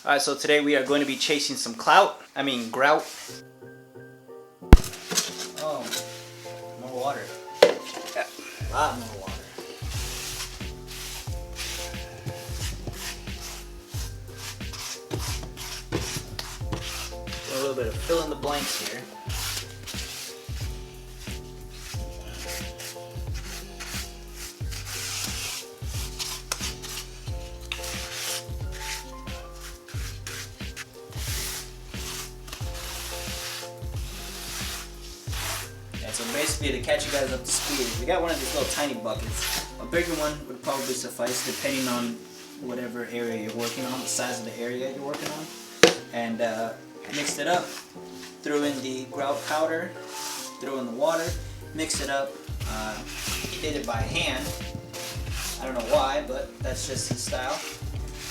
Alright, so today we are going to be chasing some grout. Oh, more water. Yeah, a lot more water. A little bit of fill in the blanks here. So basically, to catch you guys up to speed, we got one of these little tiny buckets. A bigger one would probably suffice depending on whatever area you're working on, the size of the area you're working on. And mixed it up, threw in the grout powder, threw in the water, mixed it up. He did it by hand. I don't know why, but that's just his style.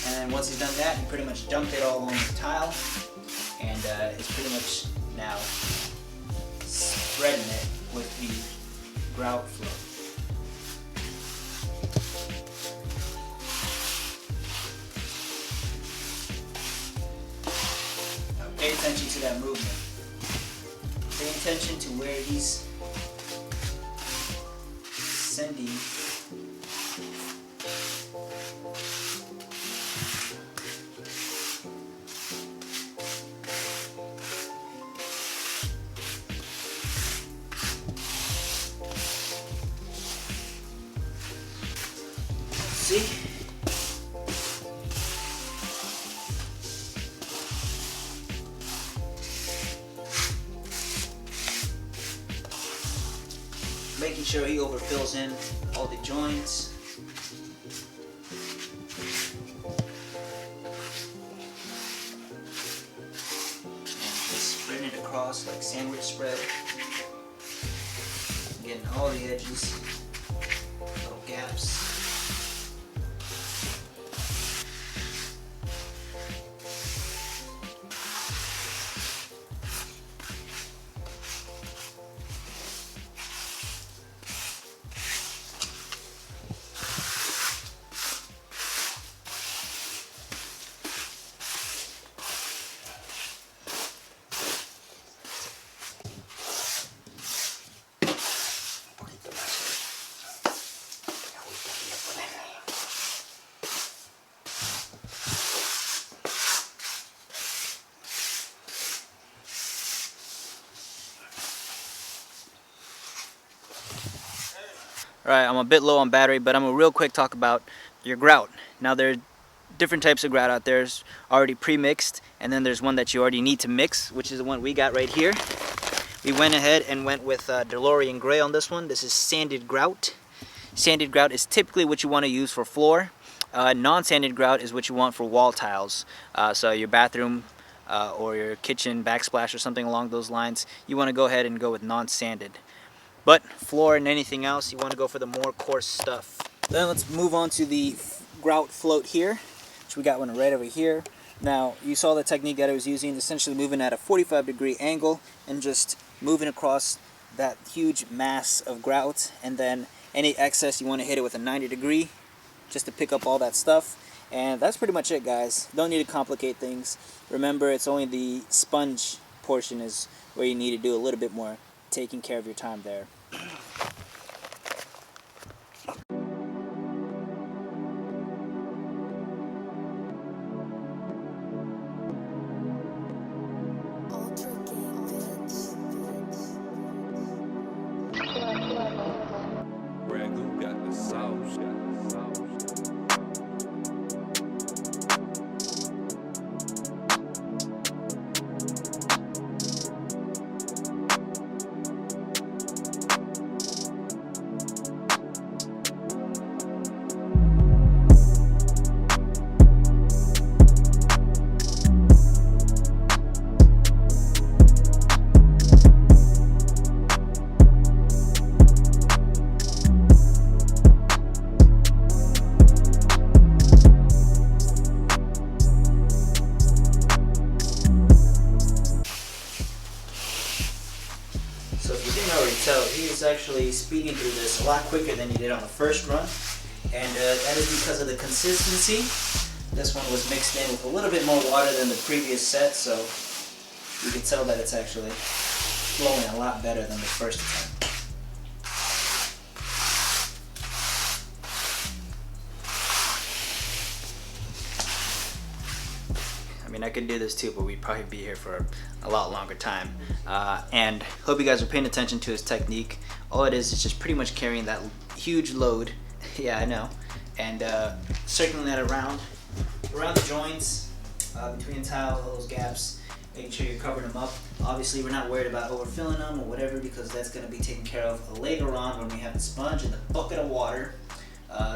And then once he's done that, he pretty much dumped it all on the tile, and it's pretty much now spreading it with the grout flow. Now pay attention to that movement. Pay attention to where he's sending See? Making sure he overfills in all the joints. And just spreading it across like sandwich spread. Getting all the edges, little gaps. Alright, I'm a bit low on battery, but I'm gonna real quick talk about your grout. Now there are different types of grout out there. There's already pre-mixed, and then there's one that you already need to mix, which is the one we got right here. We went ahead and went with DeLorean Gray on this one. This is sanded grout. Sanded grout is typically what you want to use for floor. Non-sanded grout is what you want for wall tiles. So your bathroom or your kitchen backsplash or something along those lines, you want to go ahead and go with non-sanded. But floor and anything else, you want to go for the more coarse stuff. Then let's move on to the grout float here, which we got one right over here. Now, you saw the technique that I was using, essentially moving at a 45-degree angle and just moving across that huge mass of grout, and then any excess you want to hit it with a 90-degree just to pick up all that stuff. And that's pretty much it, guys. Don't need to complicate things. Remember, it's only the sponge portion is where you need to do a little bit more taking care of your time there. Ragu got the sauce. So he is actually speeding through this a lot quicker than he did on the first run, and that is because of the consistency This one was mixed in with a little bit more water than the previous set, so you can tell that it's actually flowing a lot better than the first attempt. I mean, I could do this too, but we'd probably be here for a lot longer time. And hope you guys are paying attention to his technique. All it is just pretty much carrying that huge load. Yeah, I know. And circling that around the joints, between the tile, all those gaps, making sure you're covering them up. Obviously, we're not worried about overfilling them or whatever, because that's going to be taken care of later on when we have the sponge and the bucket of water.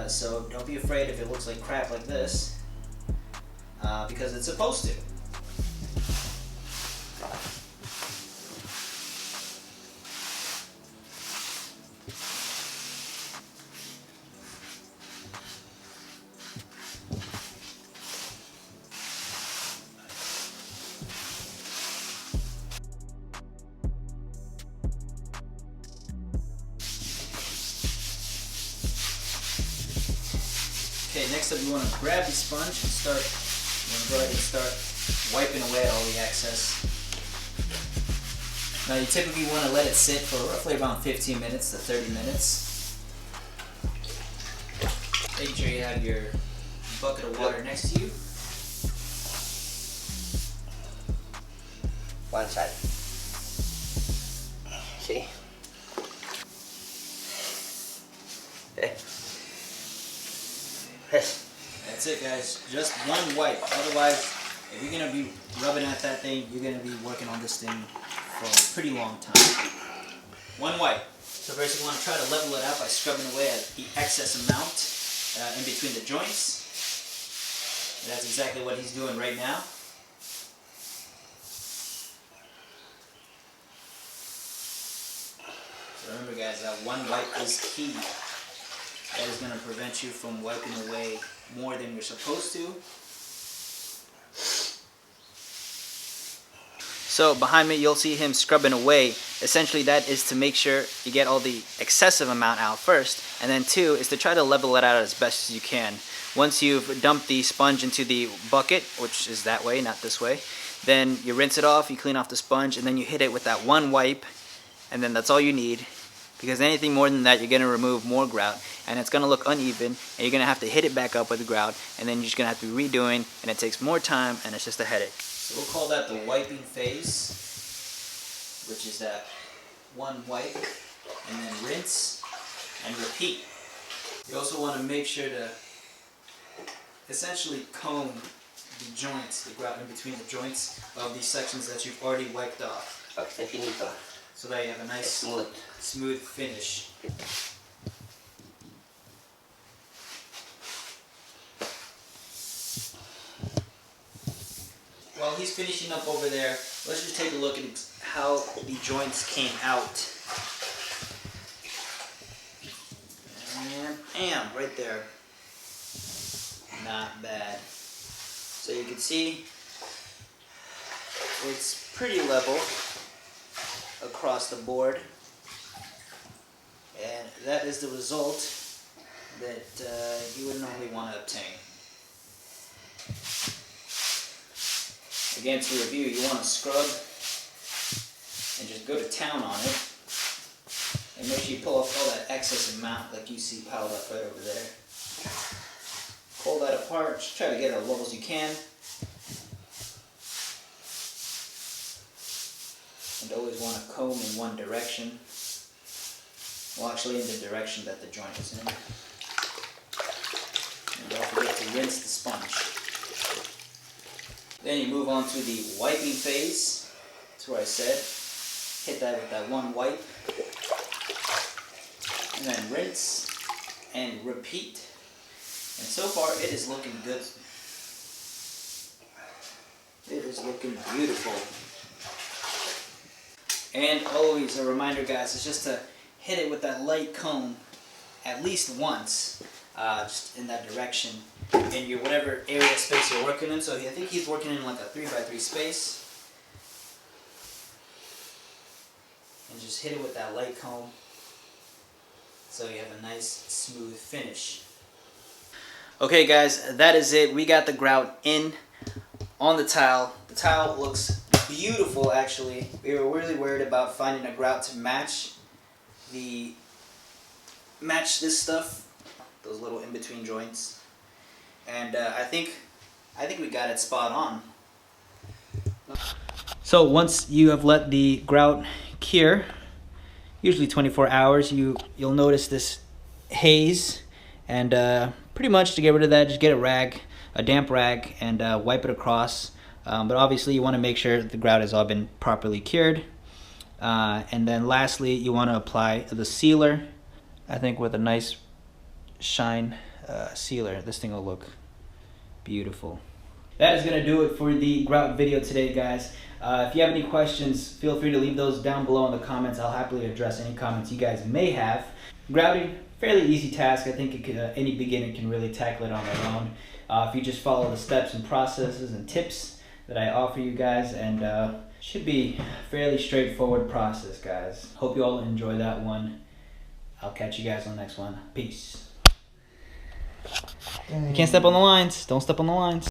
So don't be afraid if it looks like crap like this. Because it's supposed to. Okay, next up you want to grab the sponge and go ahead and start wiping away all the excess. Now you typically want to let it sit for roughly around 15 minutes to 30 minutes. Make sure you have your bucket of water next to you. One side. See? Okay. Yes. That's it, guys. Just one wipe. Otherwise, if you're going to be rubbing at that thing, you're going to be working on this thing for a pretty long time. One wipe. So first you want to try to level it out by scrubbing away at the excess amount in between the joints. And that's exactly what he's doing right now. So remember, guys, that one wipe is key. That is going to prevent you from wiping away more than you're supposed to. So behind me you'll see him scrubbing away. Essentially that is to make sure you get all the excessive amount out first, and then two is to try to level it out as best as you can. Once you've dumped the sponge into the bucket, which is that way, not this way, then you rinse it off, you clean off the sponge, and then you hit it with that one wipe, and then that's all you need. Because anything more than that, you're going to remove more grout, and it's going to look uneven, and you're going to have to hit it back up with grout, and then you're just going to have to be redoing, and it takes more time, and it's just a headache. So we'll call that the wiping phase, which is that one wipe, and then rinse, and repeat. You also want to make sure to essentially comb the joints, the grout in between the joints of these sections that you've already wiped off. Okay, finito. So that you have a nice smooth finish. While he's finishing up over there, let's just take a look at how the joints came out. And bam, right there. Not bad. So you can see it's pretty level across the board, and that is the result that you would normally want to obtain. Again, to review, you want to scrub and just go to town on it, and make sure you pull off all that excess amount like you see piled up right over there. Pull that apart, just try to get it as low as you can. And always want to comb in one direction. Well, actually in the direction that the joint is in. And don't forget to rinse the sponge. Then you move on to the wiping phase. That's where I said. Hit that with that one wipe. And then rinse and repeat. And so far it is looking good. It is looking beautiful. And always a reminder, guys, is just to hit it with that light comb at least once, just in that direction, in your whatever area space you're working in. So I think he's working in like a 3x3 space. And just hit it with that light comb so you have a nice smooth finish. Okay guys, that is it. We got the grout in on the tile. The tile looks beautiful actually. We were really worried about finding a grout to match this stuff, those little in-between joints. And I think we got it spot on. So once you have let the grout cure, usually 24 hours, you'll notice this haze, and pretty much to get rid of that, just get a damp rag, and wipe it across. But obviously you want to make sure the grout has all been properly cured. And then lastly, you want to apply the sealer. I think with a nice shine sealer, this thing will look beautiful. That is going to do it for the grout video today, guys. If you have any questions, feel free to leave those down below in the comments. I'll happily address any comments you guys may have. Grouting, fairly easy task. I think any beginner can really tackle it on their own. If you just follow the steps and processes and tips that I offer you guys, and should be a fairly straightforward process, guys. Hope you all enjoy that one. I'll catch you guys on the next one. Peace. You can't step on the lines. Don't step on the lines.